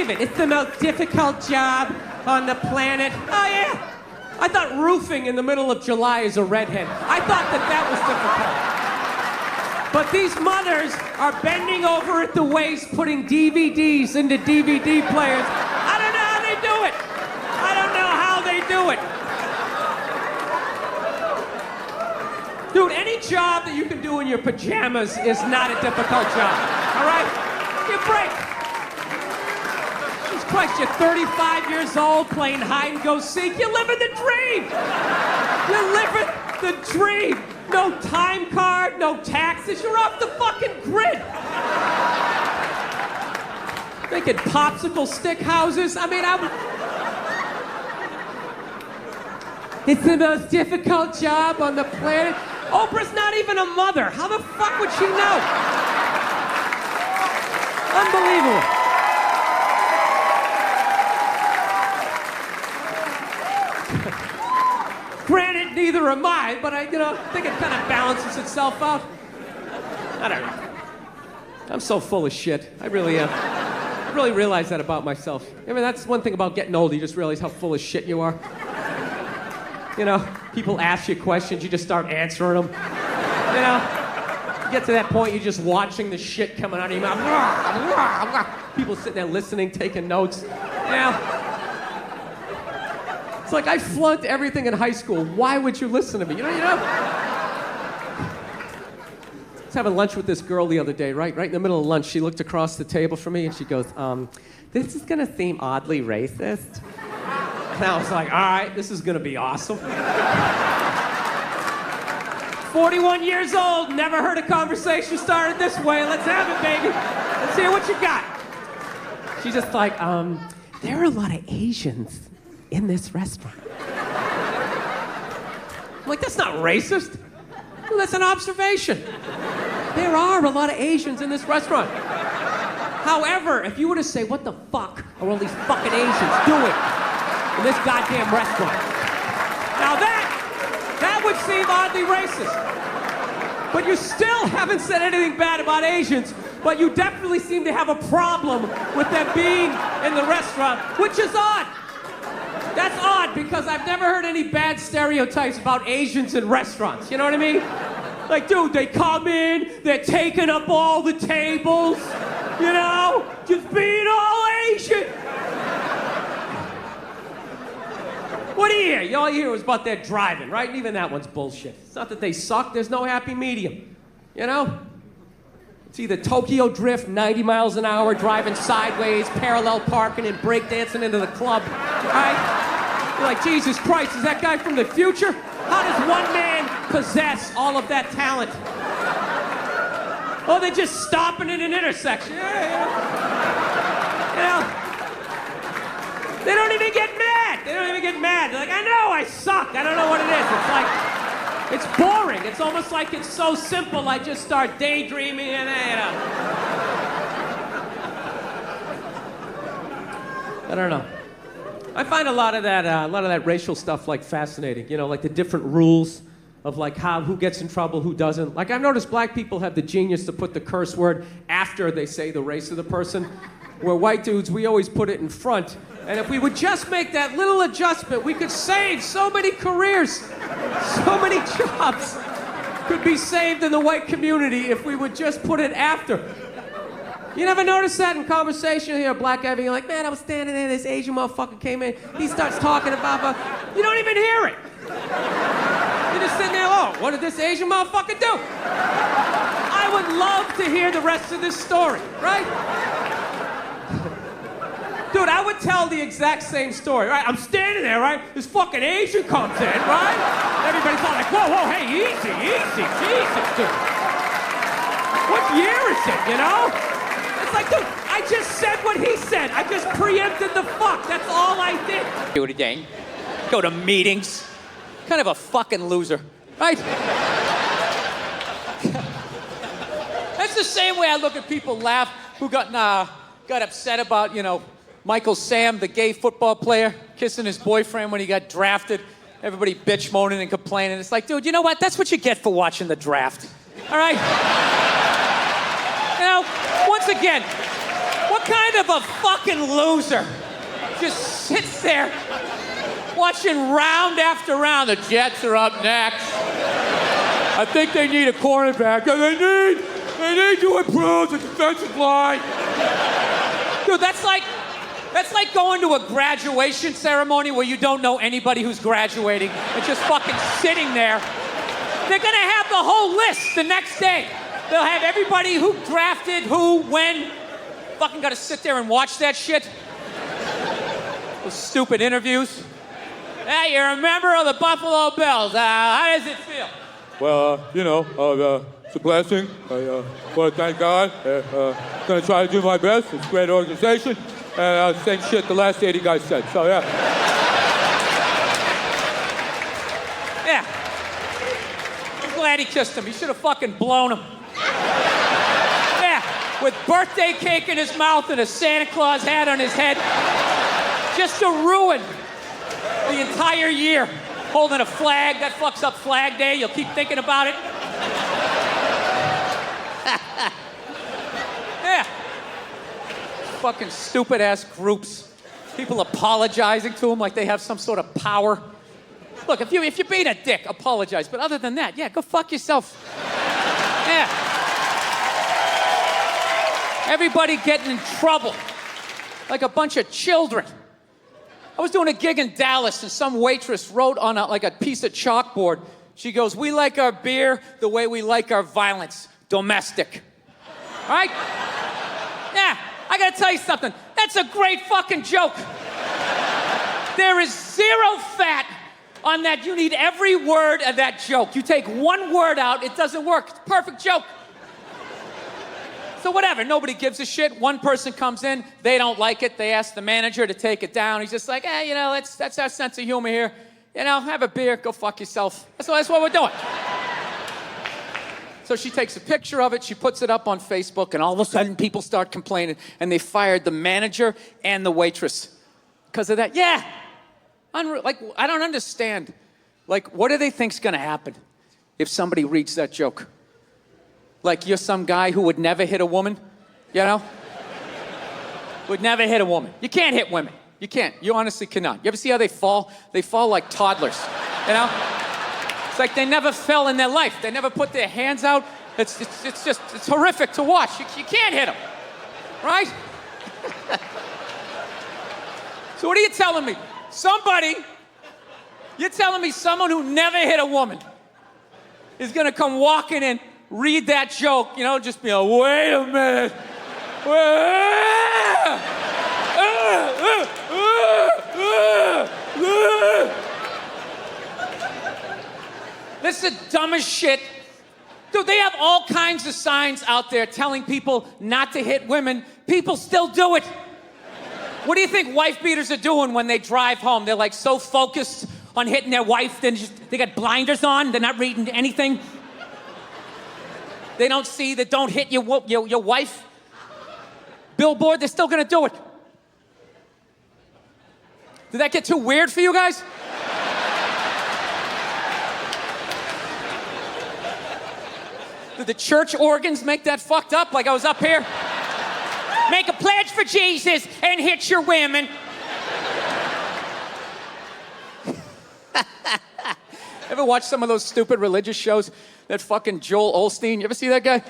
believe it. It's the most difficult job on the planet. Oh, yeah. I thought roofing in the middle of July is a redhead. I thought that was difficult. But these mothers are bending over at the waist, putting DVDs into DVD players. I don't know how they do it. I don't know how they do it. Dude, any job that you can do in your pajamas is not a difficult job, all right? Give a break. Jesus Christ, you're 35 years old playing hide and go seek. You're living the dream. You're living the dream. No time card, no taxes. You're off the fucking grid. Making popsicle stick houses. I mean, it's the most difficult job on the planet. Oprah's not even a mother. How the fuck would she know? Unbelievable. Granted, neither am I, but I think it kind of balances itself out. I don't know. I'm so full of shit. I really realize that about myself. I mean, that's one thing about getting old. You just realize how full of shit you are. You know, people ask you questions, you just start answering them. You know, you get to that point, you're just watching the shit coming out of your mouth. People sitting there listening, taking notes. You know, it's like I flunked everything in high school. Why would you listen to me? You know. I was having lunch with this girl the other day, right in the middle of lunch. She looked across the table from me and she goes, this is gonna seem oddly racist. And I was like, all right, this is gonna be awesome. 41 years old, never heard a conversation started this way. Let's have it, baby. Let's hear what you got. She's just like, there are a lot of Asians in this restaurant. I'm like, that's not racist. Well, that's an observation. There are a lot of Asians in this restaurant. However, if you were to say, what the fuck are all these fucking Asians doing in this goddamn restaurant? Now that would seem oddly racist. But you still haven't said anything bad about Asians, but you definitely seem to have a problem with them being in the restaurant, which is odd. That's odd because I've never heard any bad stereotypes about Asians in restaurants. You know what I mean? Like, dude, they come in, they're taking up all the tables, you know, just being all Asian. What do you hear? All you hear was about their driving, right? And even that one's bullshit. It's not that they suck, there's no happy medium, you know? It's either Tokyo Drift, 90 miles an hour, driving sideways, parallel parking, and breakdancing into the club, right? You're like, Jesus Christ, is that guy from the future? How does one man possess all of that talent? Oh, they're just stopping in an intersection. Yeah. You know, they don't even get mad. They're like, I know I suck. I don't know what it is. It's like, it's boring. It's almost like it's so simple. I just start daydreaming and, you know. I don't know. I find a lot of that racial stuff like fascinating. You know, like the different rules of like who gets in trouble, who doesn't. Like I've noticed black people have the genius to put the curse word after they say the race of the person, where white dudes, we always put it in front. And if we would just make that little adjustment, we could save so many careers, so many jobs could be saved in the white community if we would just put it after. You never notice that in conversation? You hear a black guy being like, man, I was standing there, this Asian motherfucker came in, he starts talking about, you don't even hear it. You're just sitting there, oh, what did this Asian motherfucker do? I would love to hear the rest of this story, right? Dude, I would tell the exact same story, right? I'm standing there, right? This fucking Asian comes in, right? Everybody's all like, whoa, hey, easy, Jesus, dude. What year is it, you know? It's like, dude, I just said what he said. I just preempted the fuck. That's all I did. Do it again. Go to meetings. Kind of a fucking loser, right? That's the same way I look at people laugh who got upset about, you know, Michael Sam, the gay football player, kissing his boyfriend when he got drafted. Everybody bitch moaning and complaining. It's like, dude, you know what? That's what you get for watching the draft. All right? You know, once again, what kind of a fucking loser just sits there watching round after round? The Jets are up next. I think they need a cornerback. They need to improve the defensive line. Dude, that's like going to a graduation ceremony where you don't know anybody who's graduating and just fucking sitting there. They're gonna have the whole list the next day. They'll have everybody who drafted, who, when. Fucking gotta sit there and watch that shit. Those stupid interviews. Hey, you're a member of the Buffalo Bills. How does it feel? Well, it's a blessing. I want to thank God. Gonna try to do my best. It's a great organization. And same shit the last 80 guys said. So, yeah. Yeah. I'm glad he kissed him. He should have fucking blown him. Yeah. With birthday cake in his mouth and a Santa Claus hat on his head. Just to ruin the entire year. Holding a flag. That fucks up Flag Day. You'll keep thinking about it. Yeah. Fucking stupid ass groups. People apologizing to them like they have some sort of power. Look, if you're being a dick, apologize. But other than that, yeah, go fuck yourself. Yeah. Everybody getting in trouble. Like a bunch of children. I was doing a gig in Dallas and some waitress wrote on a piece of chalkboard. She goes, "We like our beer the way we like our violence. Domestic." All right? Yeah. I gotta tell you something. That's a great fucking joke. There is zero fat on that. You need every word of that joke. You take one word out, it doesn't work. It's a perfect joke. So whatever, nobody gives a shit. One person comes in, they don't like it. They ask the manager to take it down. He's just like, hey, that's our sense of humor here. Have a beer, go fuck yourself. That's what we're doing. So she takes a picture of it, she puts it up on Facebook, and all of a sudden people start complaining, and they fired the manager and the waitress because of that. Yeah, I don't understand. What do they think's gonna happen if somebody reads that joke? Like you're some guy who would never hit a woman, Would never hit a woman. You can't hit women. You can't. You honestly cannot. You ever see how they fall? They fall like toddlers, It's like they never fell in their life. They never put their hands out. It's horrific to watch. You can't hit them, right? So what are you telling me? You're telling me someone who never hit a woman is gonna come walking in, read that joke, just be like, wait a minute. This is the dumbest shit. Dude, they have all kinds of signs out there telling people not to hit women. People still do it. What do you think wife beaters are doing when they drive home? They're like so focused on hitting their wife, they got blinders on, they're not reading anything. They don't see that don't hit your wife. Billboard, they're still gonna do it. Did that get too weird for you guys? Did the church organs make that fucked up? Like I was up here? Make a pledge for Jesus and hit your women. Ever watch some of those stupid religious shows? That fucking Joel Osteen, you ever see that guy?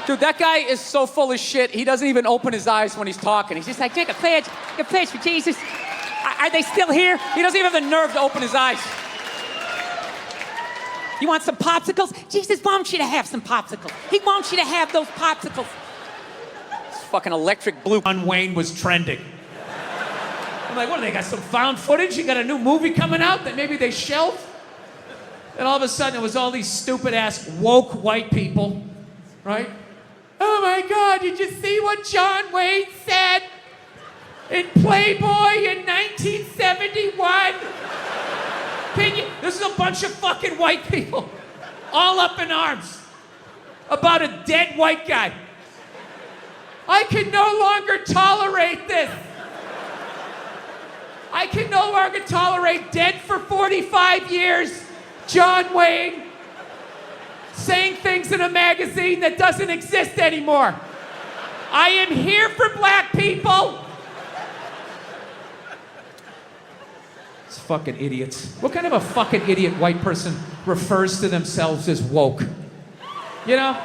Dude, that guy is so full of shit, he doesn't even open his eyes when he's talking. He's just like, make a pledge for Jesus. Are they still here? He doesn't even have the nerve to open his eyes. You want some popsicles? Jesus wants you to have some popsicles. He wants you to have those popsicles. This fucking electric blue. John Wayne was trending. I'm like, what do they got, some found footage? You got a new movie coming out that maybe they shelved? And all of a sudden it was all these stupid ass woke white people, right? Oh my God, did you see what John Wayne said in Playboy in 1971? This is a bunch of fucking white people, all up in arms, about a dead white guy. I can no longer tolerate this. I can no longer tolerate dead for 45 years, John Wayne, saying things in a magazine that doesn't exist anymore. I am here for black people. It's fucking idiots. What kind of a fucking idiot white person refers to themselves as woke? You know,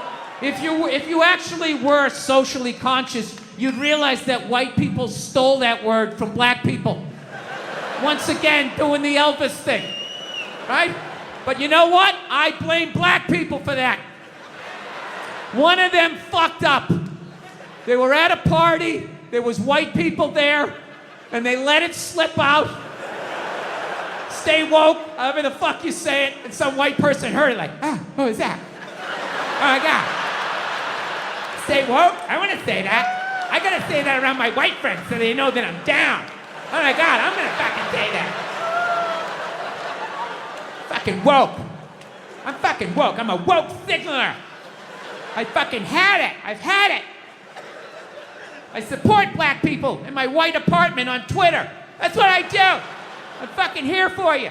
if you actually were socially conscious, you'd realize that white people stole that word from black people. Once again, doing the Elvis thing, right? But you know what? I blame black people for that. One of them fucked up. They were at a party, there was white people there, and they let it slip out. Stay woke, however the fuck you say it, and some white person heard it like, what was that? Oh my God. Stay woke? I want to say that. I gotta say that around my white friends so they know that I'm down. Oh my God, I'm gonna fucking say that. Fucking woke. I'm fucking woke. I'm a woke signaler. I fucking had it. I've had it. I support black people in my white apartment on Twitter. That's what I do. I'm fucking here for you.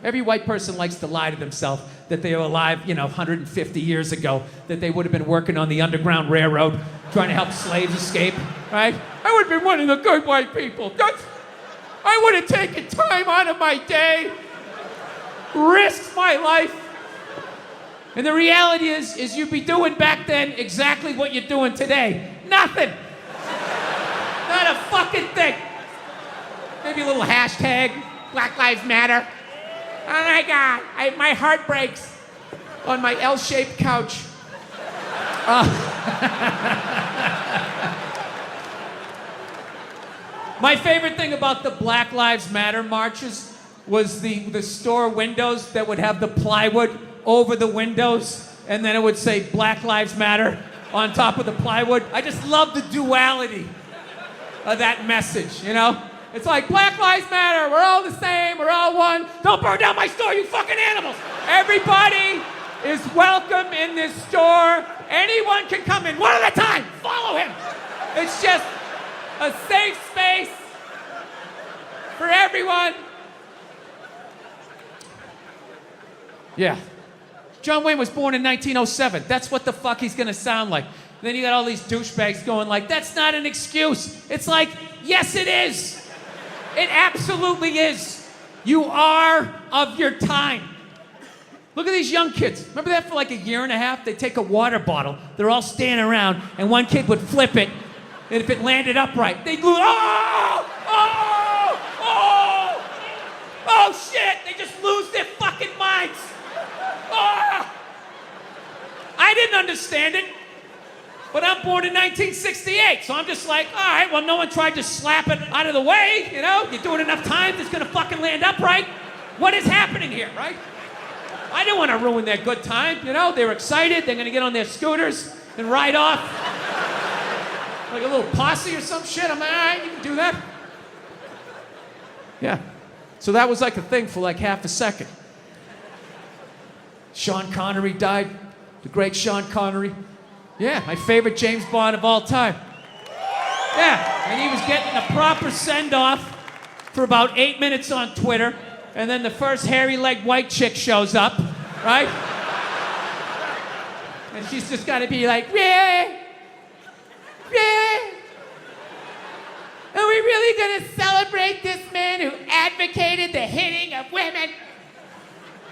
Every white person likes to lie to themselves that they were alive, 150 years ago, that they would have been working on the Underground Railroad, trying to help slaves escape, right? I would have been one of the good white people. I would have taken time out of my day, risked my life. And the reality is you'd be doing back then exactly what you're doing today. Nothing. Not a fucking thing. Maybe a little hashtag, Black Lives Matter. Oh my God, my heart breaks on my L-shaped couch. My favorite thing about the Black Lives Matter marches was the store windows that would have the plywood over the windows, and then it would say Black Lives Matter on top of the plywood. I just love the duality of that message, It's like, Black Lives Matter, we're all the same, we're all one. Don't burn down my store, you fucking animals. Everybody is welcome in this store. Anyone can come in, one at a time, follow him. It's just a safe space for everyone. Yeah. John Wayne was born in 1907. That's what the fuck he's gonna sound like. Then you got all these douchebags going like, that's not an excuse. It's like, yes it is. It absolutely is. You are of your time. Look at these young kids. Remember that for like a year and a half? They'd take a water bottle. They're all standing around, and one kid would flip it, and if it landed upright, they'd lose. Oh, shit! They just lose their fucking minds. Oh. I didn't understand it. But I'm born in 1968, so I'm just like, all right, well, no one tried to slap it out of the way, You do it enough times, it's gonna fucking land upright. What is happening here, right? I didn't want to ruin their good time, They were excited, they're gonna get on their scooters and ride off. Like a little posse or some shit. I'm like, all right, you can do that. Yeah. So that was like a thing for like half a second. Sean Connery died, the great Sean Connery. Yeah, my favorite James Bond of all time. Yeah, and he was getting a proper send-off for about 8 minutes on Twitter, and then the first hairy-legged white chick shows up, right? And she's just got to be like, yeah, yeah. Are we really going to celebrate this man who advocated the hitting of women?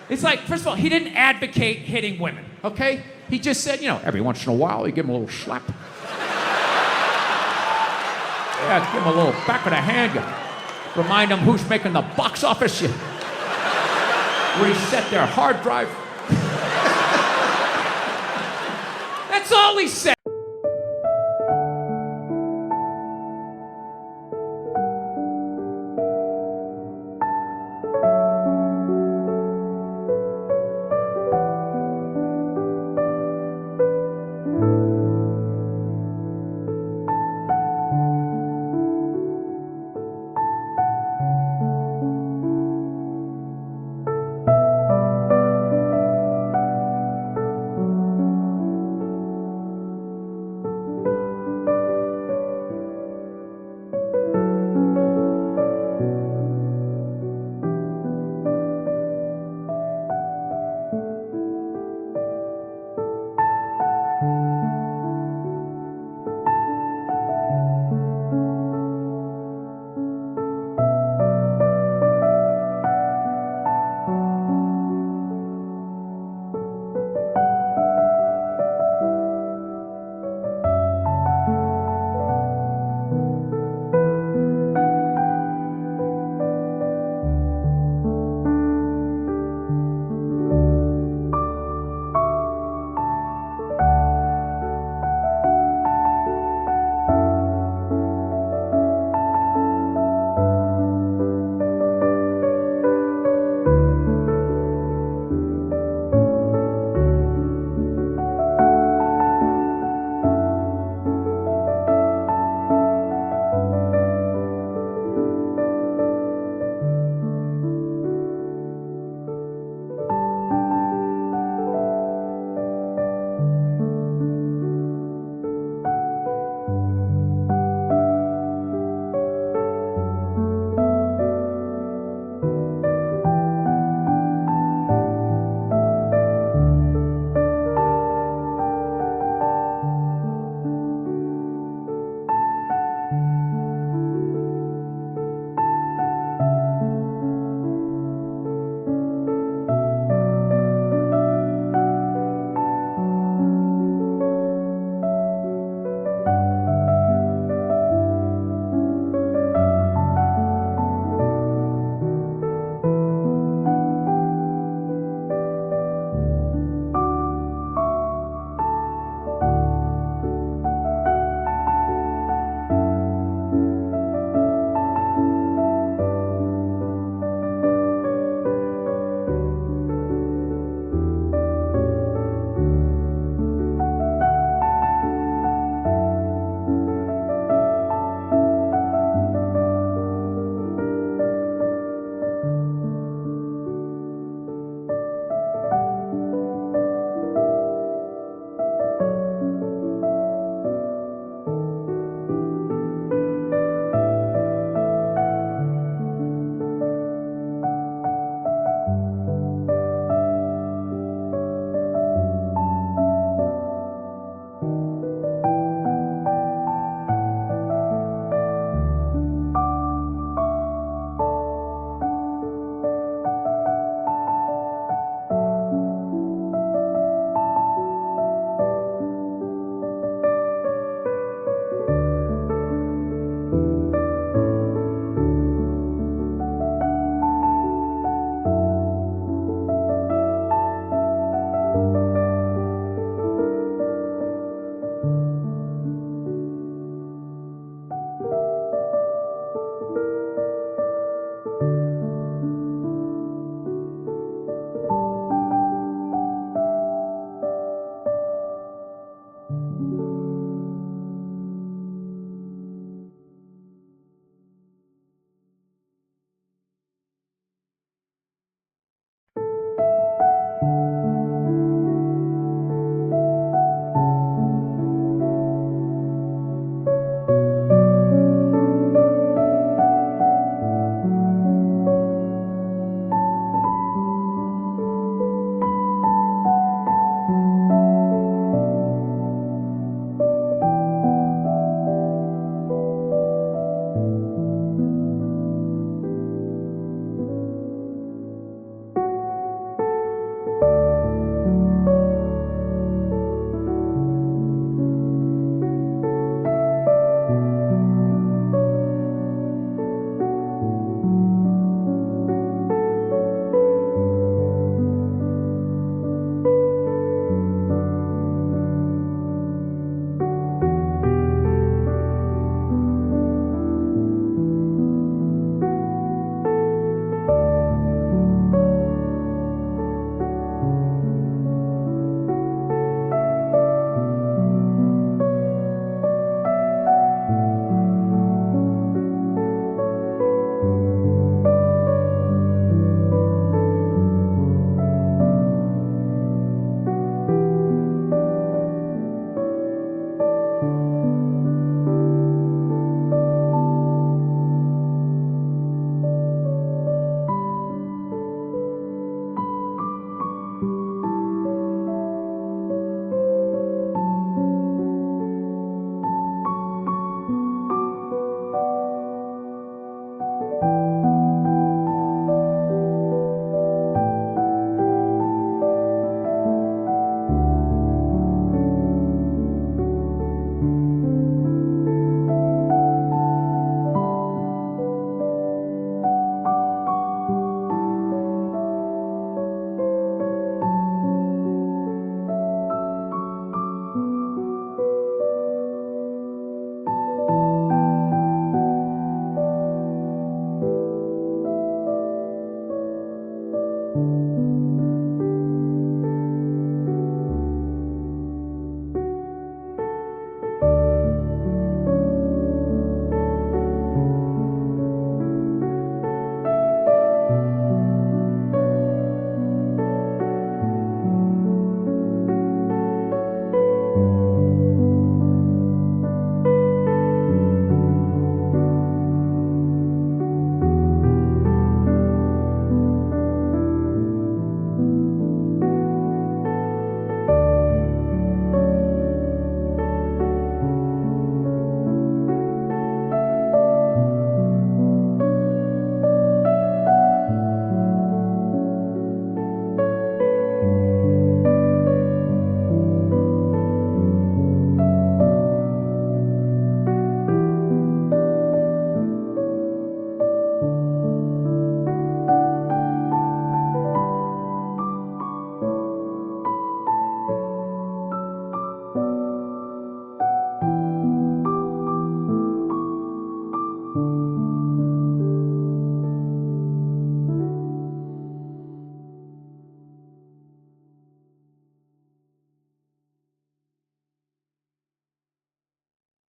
It's like, first of all, he didn't advocate hitting women, okay? He just said, every once in a while, you give him a little slap. Yeah, give him a little back of the hand. You remind them who's making the box office. You reset their hard drive. That's all he said.